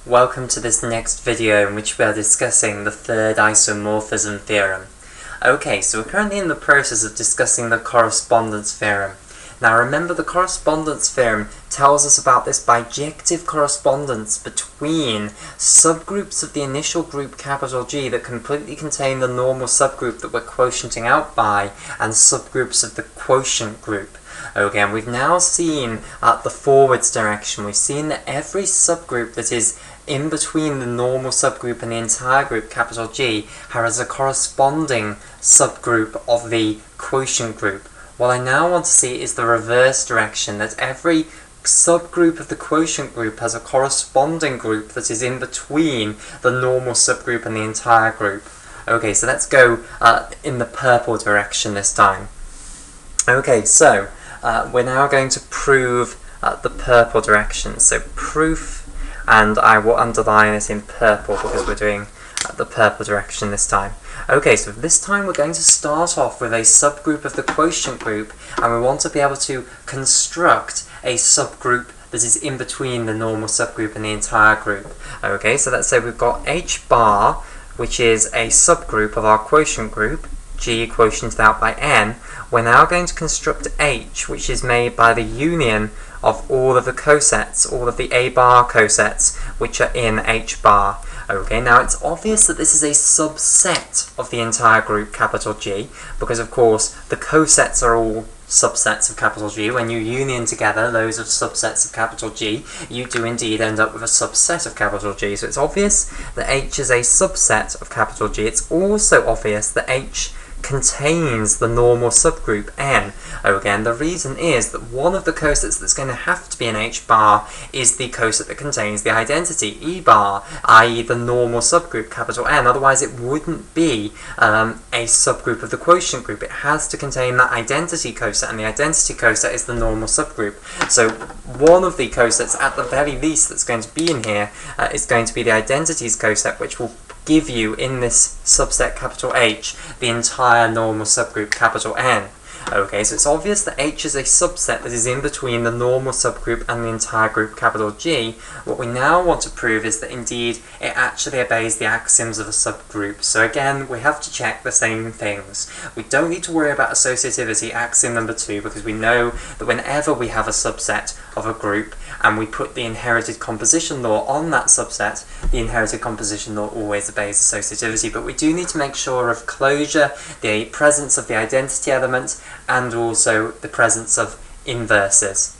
Welcome to this next video in which we are discussing the third isomorphism theorem. Okay, so we're currently in the process of discussing the correspondence theorem. Now remember, the correspondence theorem tells us about this bijective correspondence between subgroups of the initial group capital G that completely contain the normal subgroup that we're quotienting out by, and subgroups of the quotient group. Okay, and we've now seen the forwards direction. We've seen that every subgroup that is in between the normal subgroup and the entire group capital G has a corresponding subgroup of the quotient group. What I now want to see is the reverse direction, that every subgroup of the quotient group has a corresponding group that is in between the normal subgroup and the entire group. Okay, so let's go in the purple direction this time. Okay, so we're now going to prove the purple direction. So proof, and I will underline it in purple because we're doing the purple direction this time. Okay, so this time we're going to start off with a subgroup of the quotient group, and we want to be able to construct a subgroup that is in between the normal subgroup and the entire group. Okay, so let's say we've got H bar, which is a subgroup of our quotient group, G quotiented out by N. We're now going to construct H, which is made by the union of all of the cosets, all of the A bar cosets, which are in H bar. Okay, now it's obvious that this is a subset of the entire group capital G, because of course the cosets are all subsets of capital G. When you union together those of subsets of capital G, you do indeed end up with a subset of capital G. So it's obvious that H is a subset of capital G. It's also obvious that H contains the normal subgroup N. Okay, and the reason is that one of the cosets that's going to have to be in H bar is the coset that contains the identity E bar, i.e. the normal subgroup capital N. Otherwise it wouldn't be a subgroup of the quotient group. It has to contain that identity coset, and the identity coset is the normal subgroup. So one of the cosets at the very least that's going to be in here is going to be the identities coset, which will give you in this subset capital H the entire normal subgroup capital N. Okay, so it's obvious that H is a subset that is in between the normal subgroup and the entire group capital G. What we now want to prove is that indeed it actually obeys the axioms of a subgroup. So again, we have to check the same things. We don't need to worry about associativity, axiom number 2, because we know that whenever we have a subset of a group and we put the inherited composition law on that subset, the inherited composition law always obeys associativity. But we do need to make sure of closure, the presence of the identity element, and also the presence of inverses.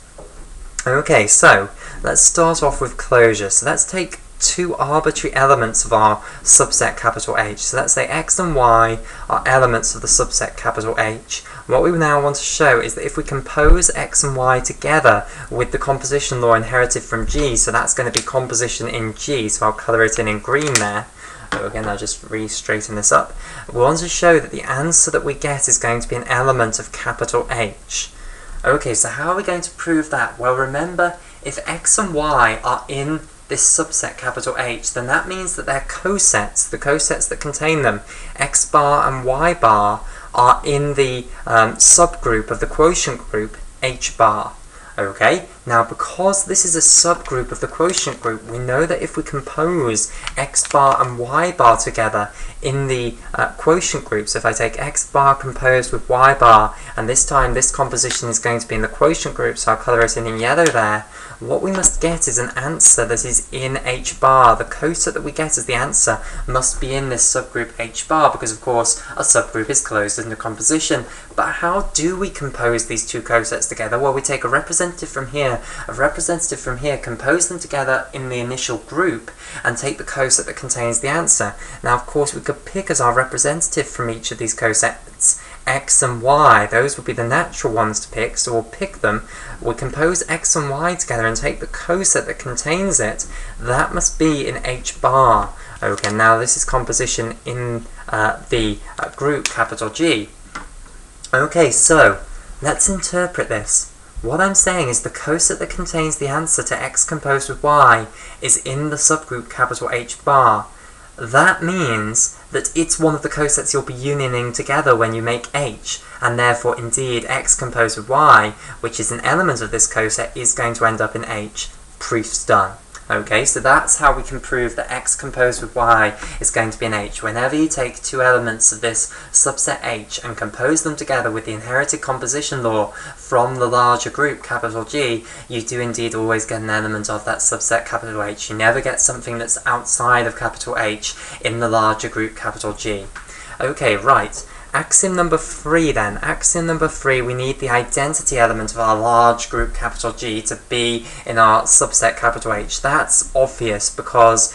Okay, so let's start off with closure. So let's take two arbitrary elements of our subset capital H. So let's say x and y are elements of the subset capital H. What we now want to show is that if we compose x and y together with the composition law inherited from G, so that's going to be composition in G, so I'll colour it in green there. So again, I'll just re-straighten this up. We want to show that the answer that we get is going to be an element of capital H. Okay, so how are we going to prove that? Well, remember, if x and y are in this subset capital H, then that means that their cosets, the cosets that contain them, x bar and y bar, are in the subgroup of the quotient group H bar. Okay, now because this is a subgroup of the quotient group, we know that if we compose x bar and y bar together in the quotient group, so if I take x bar composed with y bar, and this time this composition is going to be in the quotient group, so I'll colour it in yellow there, what we must get is an answer that is in H bar. The coset that we get as the answer must be in this subgroup H bar, because of course a subgroup is closed in the composition. But how do we compose these two cosets together? Well, we take a representative from here, compose them together in the initial group, and take the coset that contains the answer. Now of course we could pick as our representative from each of these cosets x and y. Those would be the natural ones to pick, so we'll pick them. We'll compose x and y together and take the coset that contains it. That must be in H bar. Okay, now this is composition in the group capital G. Okay, so let's interpret this. What I'm saying is the coset that contains the answer to x composed with y is in the subgroup capital H bar. That means that it's one of the cosets you'll be unioning together when you make H, and therefore indeed x composed with y, which is an element of this coset, is going to end up in H. Proof's done. Okay, so that's how we can prove that X composed with Y is going to be an H. Whenever you take two elements of this subset H and compose them together with the inherited composition law from the larger group, capital G, you do indeed always get an element of that subset, capital H. You never get something that's outside of capital H in the larger group, capital G. Okay, right. Axiom number 3 then. Axiom number 3, we need the identity element of our large group capital G to be in our subset capital H. That's obvious because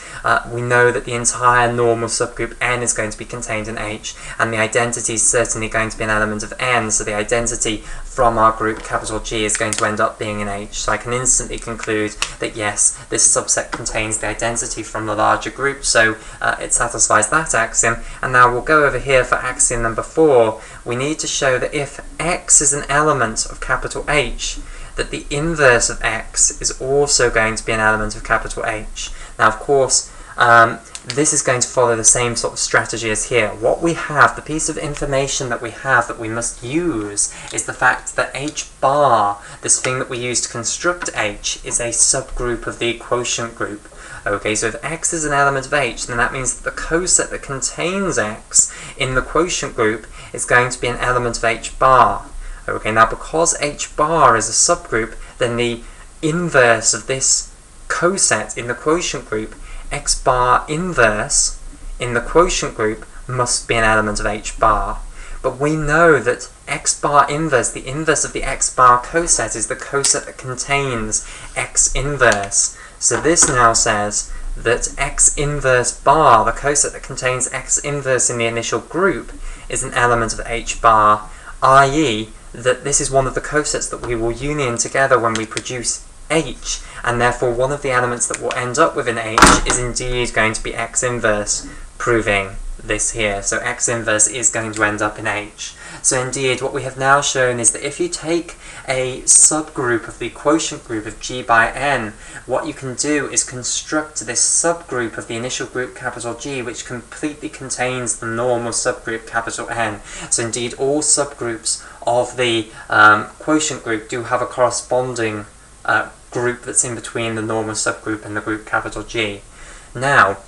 we know that the entire normal subgroup N is going to be contained in H, and the identity is certainly going to be an element of N, so the identity from our group capital G is going to end up being in H. So I can instantly conclude that yes, this subset contains the identity from the larger group, so it satisfies that axiom. And now we'll go over here for axiom number 4. We need to show that if X is an element of capital H, that the inverse of X is also going to be an element of capital H. Now, of course, this is going to follow the same sort of strategy as here. What we have, the piece of information that we have that we must use, is the fact that H bar, this thing that we use to construct H, is a subgroup of the quotient group. Okay, so if X is an element of H, then that means that the coset that contains X in the quotient group is going to be an element of H bar. Okay, now because H bar is a subgroup, then the inverse of this coset in the quotient group, X bar inverse in the quotient group, must be an element of H bar. But we know that X bar inverse, the inverse of the X bar coset, is the coset that contains X inverse. So this now says that X inverse bar, the coset that contains X inverse in the initial group, is an element of H bar, i.e. that this is one of the cosets that we will union together when we produce H, and therefore one of the elements that will end up within H is indeed going to be X inverse, proving this here. So X inverse is going to end up in H. So indeed what we have now shown is that if you take a subgroup of the quotient group of G by N, what you can do is construct this subgroup of the initial group capital G, which completely contains the normal subgroup capital N. So indeed all subgroups of the quotient group do have a corresponding group that's in between the normal subgroup and the group capital G. Now,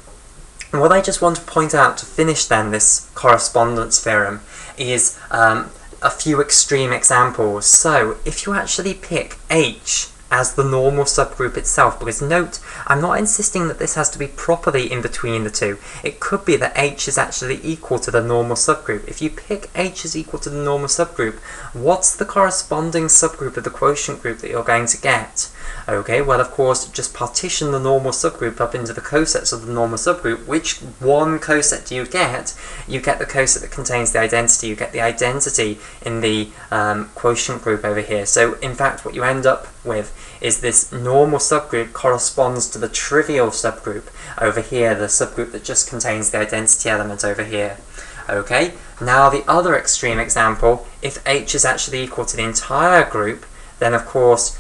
what I just want to point out to finish then this correspondence theorem is a few extreme examples. So if you actually pick H as the normal subgroup itself, because note, I'm not insisting that this has to be properly in between the two. It could be that H is actually equal to the normal subgroup. If you pick H as equal to the normal subgroup, what's the corresponding subgroup of the quotient group that you're going to get? Okay, well of course, just partition the normal subgroup up into the cosets of the normal subgroup. Which one coset do you get? You get the coset that contains the identity. You get the identity in the quotient group over here. So in fact what you end up with is this normal subgroup corresponds to the trivial subgroup over here, the subgroup that just contains the identity element over here. Okay, now the other extreme example, if H is actually equal to the entire group, then of course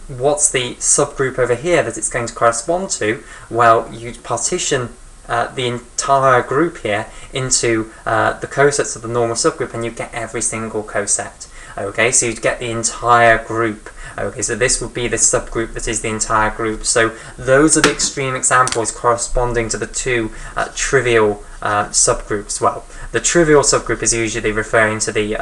what's the subgroup over here that it's going to correspond to? Well, you'd partition the entire group here into the cosets of the normal subgroup, and you get every single coset. Okay, so you'd get the entire group. Okay, so this would be the subgroup that is the entire group. So those are the extreme examples corresponding to the two trivial subgroups. Well, the trivial subgroup is usually referring to the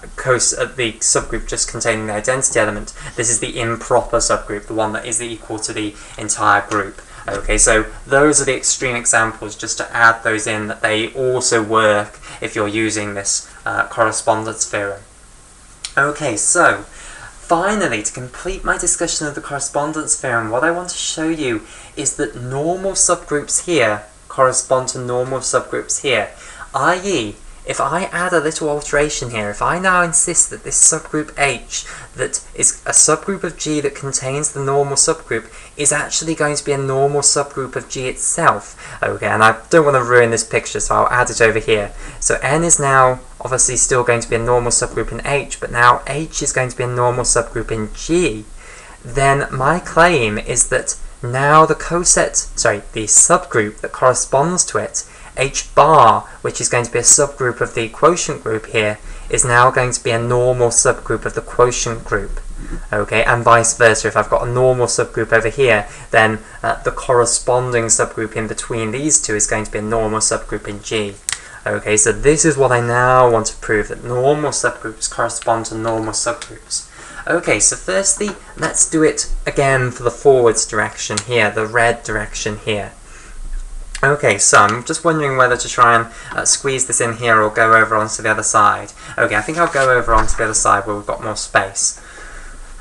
the subgroup just containing the identity element. This is the improper subgroup, the one that is equal to the entire group. Okay, so those are the extreme examples, just to add those in, that they also work if you're using this correspondence theorem. Okay, so finally, to complete my discussion of the correspondence theorem, what I want to show you is that normal subgroups here correspond to normal subgroups here, i.e. if I add a little alteration here, if I now insist that this subgroup H, that is a subgroup of G that contains the normal subgroup, is actually going to be a normal subgroup of G itself. Okay, and I don't want to ruin this picture, so I'll add it over here. So N is now obviously still going to be a normal subgroup in H, but now H is going to be a normal subgroup in G. Then my claim is that now the subgroup that corresponds to it, H bar, which is going to be a subgroup of the quotient group here, is now going to be a normal subgroup of the quotient group. Okay, and vice versa. If I've got a normal subgroup over here, then the corresponding subgroup in between these two is going to be a normal subgroup in G. Okay, so this is what I now want to prove, that normal subgroups correspond to normal subgroups. Okay, so firstly, let's do it again for the forwards direction here, the red direction here. Okay, so I'm just wondering whether to try and squeeze this in here or go over onto the other side. Okay, I think I'll go over onto the other side where we've got more space.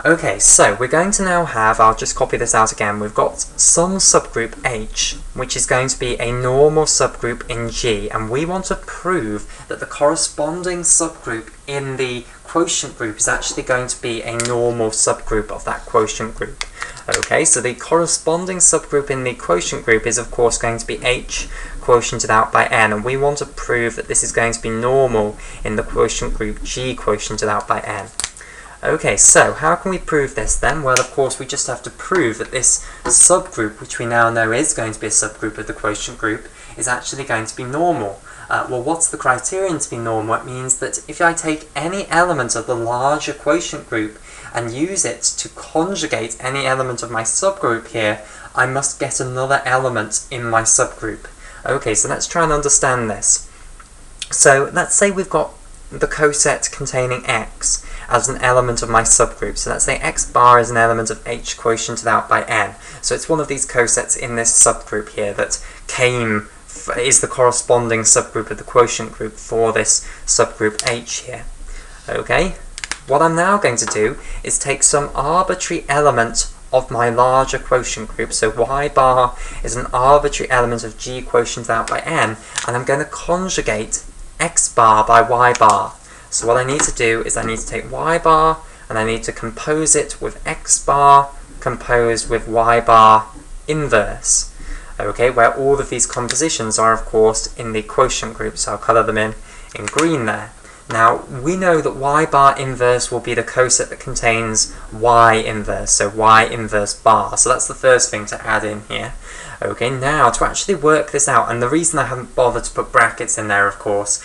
Okay, so we're going to now have, I'll just copy this out again, we've got some subgroup H, which is going to be a normal subgroup in G, and we want to prove that the corresponding subgroup in the quotient group is actually going to be a normal subgroup of that quotient group. Okay, so the corresponding subgroup in the quotient group is of course going to be H quotiented out by N, and we want to prove that this is going to be normal in the quotient group G quotiented out by N. Okay, so how can we prove this then? Well, of course, we just have to prove that this subgroup, which we now know is going to be a subgroup of the quotient group, is actually going to be normal. Well, what's the criterion to be normal? It means that if I take any element of the larger quotient group and use it to conjugate any element of my subgroup here, I must get another element in my subgroup. Okay, so let's try and understand this. So let's say we've got the coset containing x as an element of my subgroup. So let's say x bar is an element of H quotiented out by N. So it's one of these cosets in this subgroup here that is the corresponding subgroup of the quotient group for this subgroup H here. Okay, what I'm now going to do is take some arbitrary element of my larger quotient group. So y bar is an arbitrary element of G quotiented out by N, and I'm going to conjugate x bar by y bar. So what I need to do is I need to take y bar and I need to compose it with x bar composed with y bar inverse. Okay, where all of these compositions are of course in the quotient group, so I'll colour them in green there. Now we know that y bar inverse will be the coset that contains y inverse, so y inverse bar. So that's the first thing to add in here. Okay, now to actually work this out, and the reason I haven't bothered to put brackets in there, of course,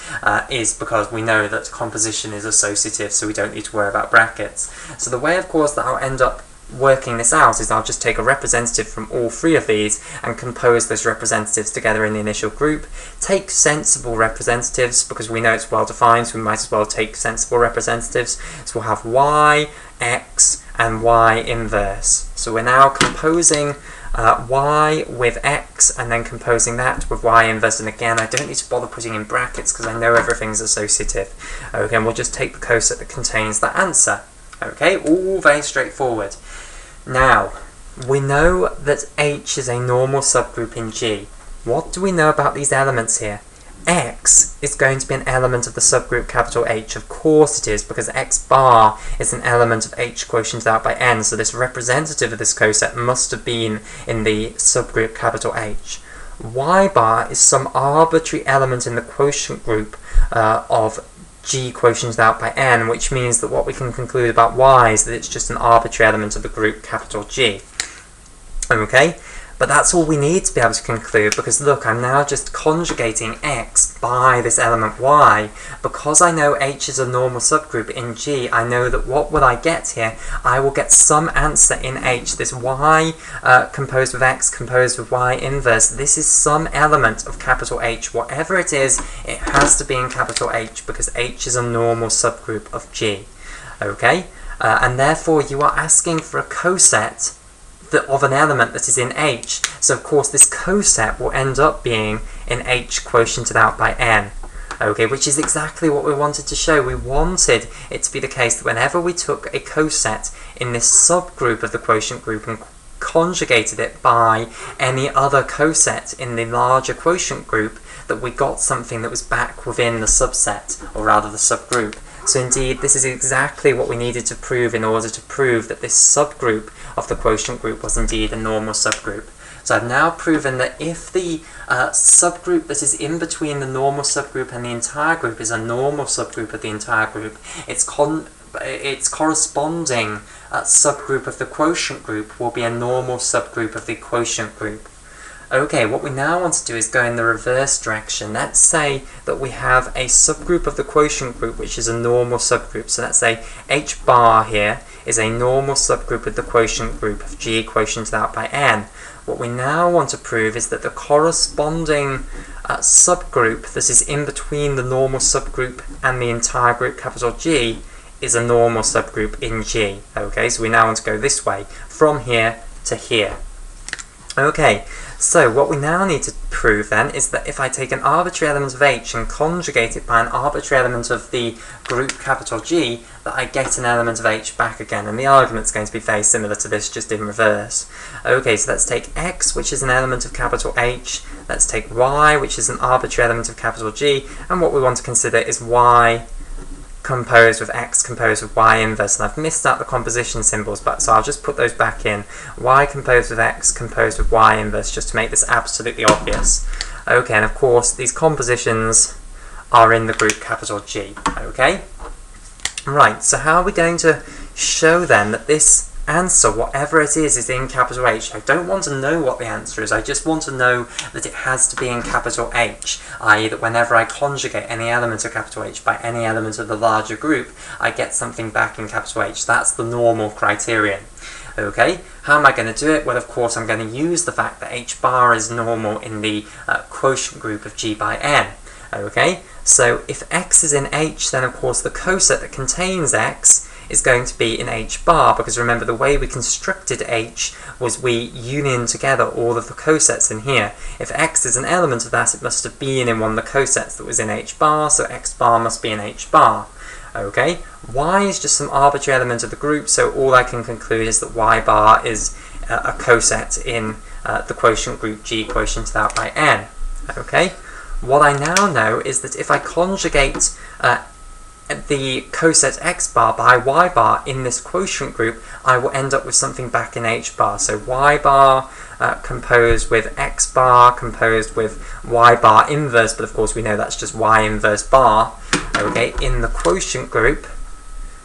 is because we know that composition is associative, so we don't need to worry about brackets. So the way, of course, that I'll end up working this out is I'll just take a representative from all three of these and compose those representatives together in the initial group. Take sensible representatives, because we know it's well defined, so we might as well take sensible representatives. So we'll have y, x, and y inverse. So we're now composing y with x and then composing that with y inverse, and again I don't need to bother putting in brackets because I know everything's associative. Okay, and we'll just take the coset that contains the answer. Okay, all very straightforward. Now, we know that H is a normal subgroup in G. What do we know about these elements here? X is going to be an element of the subgroup capital H. Of course it is, because x bar is an element of H quotiented out by N, so this representative of this coset must have been in the subgroup capital H. Y bar is some arbitrary element in the quotient group of G quotiented out by N, which means that what we can conclude about Y is that it's just an arbitrary element of the group capital G. Okay? But that's all we need to be able to conclude, because look, I'm now just conjugating x by this element y. Because I know H is a normal subgroup in G, I know that what will I get here? I will get some answer in H. This y composed with x composed with y inverse, this is some element of capital H. Whatever it is, it has to be in capital H, because H is a normal subgroup of G. Okay? And therefore you are asking for a coset of an element that is in H. So of course this coset will end up being in H quotiented out by N. Okay, which is exactly what we wanted to show. We wanted it to be the case that whenever we took a coset in this subgroup of the quotient group and conjugated it by any other coset in the larger quotient group, that we got something that was back within the subset, or rather the subgroup. So indeed, this is exactly what we needed to prove in order to prove that this subgroup of the quotient group was indeed a normal subgroup. So I've now proven that if the subgroup that is in between the normal subgroup and the entire group is a normal subgroup of the entire group, its corresponding subgroup of the quotient group will be a normal subgroup of the quotient group. Okay, what we now want to do is go in the reverse direction. Let's say that we have a subgroup of the quotient group which is a normal subgroup. So let's say H bar here is a normal subgroup of the quotient group of G quotiented out by n. What we now want to prove is that the corresponding subgroup that is in between the normal subgroup and the entire group capital G is a normal subgroup in G. Okay, so we now want to go this way, from here to here. Okay, so what we now need to prove then is that if I take an arbitrary element of H and conjugate it by an arbitrary element of the group capital G, that I get an element of H back again. And the argument's going to be very similar to this, just in reverse. Okay, so let's take X, which is an element of capital H. Let's take Y, which is an arbitrary element of capital G. And what we want to consider is Y composed with X composed with Y inverse, and I've missed out the composition symbols, but so I'll just put those back in. Y composed with X composed with Y inverse, just to make this absolutely obvious. Okay, and of course these compositions are in the group capital G. Okay, right, so how are we going to show then that this answer, whatever it is in capital H? I don't want to know what the answer is, I just want to know that it has to be in capital H, i.e. that whenever I conjugate any element of capital H by any element of the larger group, I get something back in capital H. That's the normal criterion. Okay, how am I going to do it? Well, of course, I'm going to use the fact that H bar is normal in the quotient group of G by n. Okay, so if X is in H, then of course the coset that contains X is going to be in H bar, because remember the way we constructed H was we union together all of the cosets in here. If X is an element of that, it must have been in one of the cosets that was in H bar, so X bar must be in H bar. Okay, Y is just some arbitrary element of the group, so all I can conclude is that Y bar is a coset in the quotient group G quotiented out by n. Okay, what I now know is that if I conjugate the coset X bar by Y bar in this quotient group, I will end up with something back in H bar. So Y bar composed with X bar composed with Y bar inverse, but of course we know that's just Y inverse bar. Okay, in the quotient group,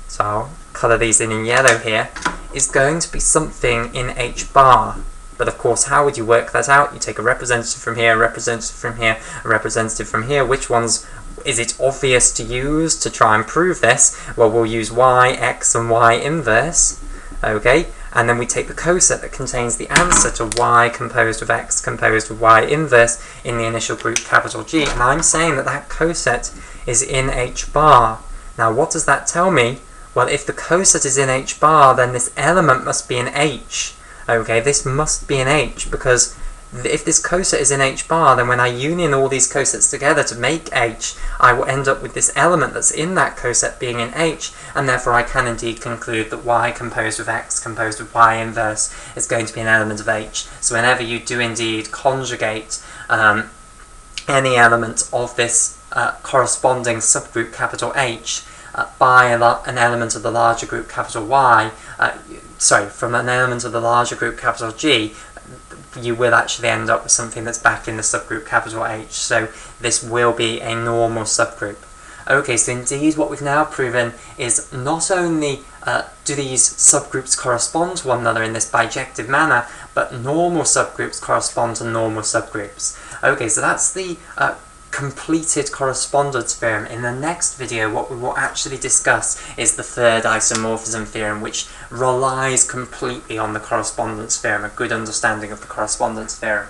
so I'll colour these in yellow here, is going to be something in H bar. But of course, how would you work that out? You take a representative from here, a representative from here, a representative from here. Which ones is it obvious to use to try and prove this? Well, we'll use Y, X, and Y inverse. Okay, and then we take the coset that contains the answer to Y composed with X composed with Y inverse in the initial group capital G, and I'm saying that that coset is in H bar. Now, what does that tell me? Well, if the coset is in H bar, then this element must be in H. Okay, this must be in H, because if this coset is in H bar, then when I union all these cosets together to make H, I will end up with this element that's in that coset being in H, and therefore I can indeed conclude that Y composed with X composed with Y inverse is going to be an element of H. So whenever you do indeed conjugate any element of this corresponding subgroup capital H by an element of the larger group capital Y, from an element of the larger group capital G, you will actually end up with something that's back in the subgroup capital H. So this will be a normal subgroup. Okay, so indeed what we've now proven is not only do these subgroups correspond to one another in this bijective manner, but normal subgroups correspond to normal subgroups. Okay, so that's the completed correspondence theorem. In the next video, what we will actually discuss is the third isomorphism theorem, which relies completely on the correspondence theorem, a good understanding of the correspondence theorem.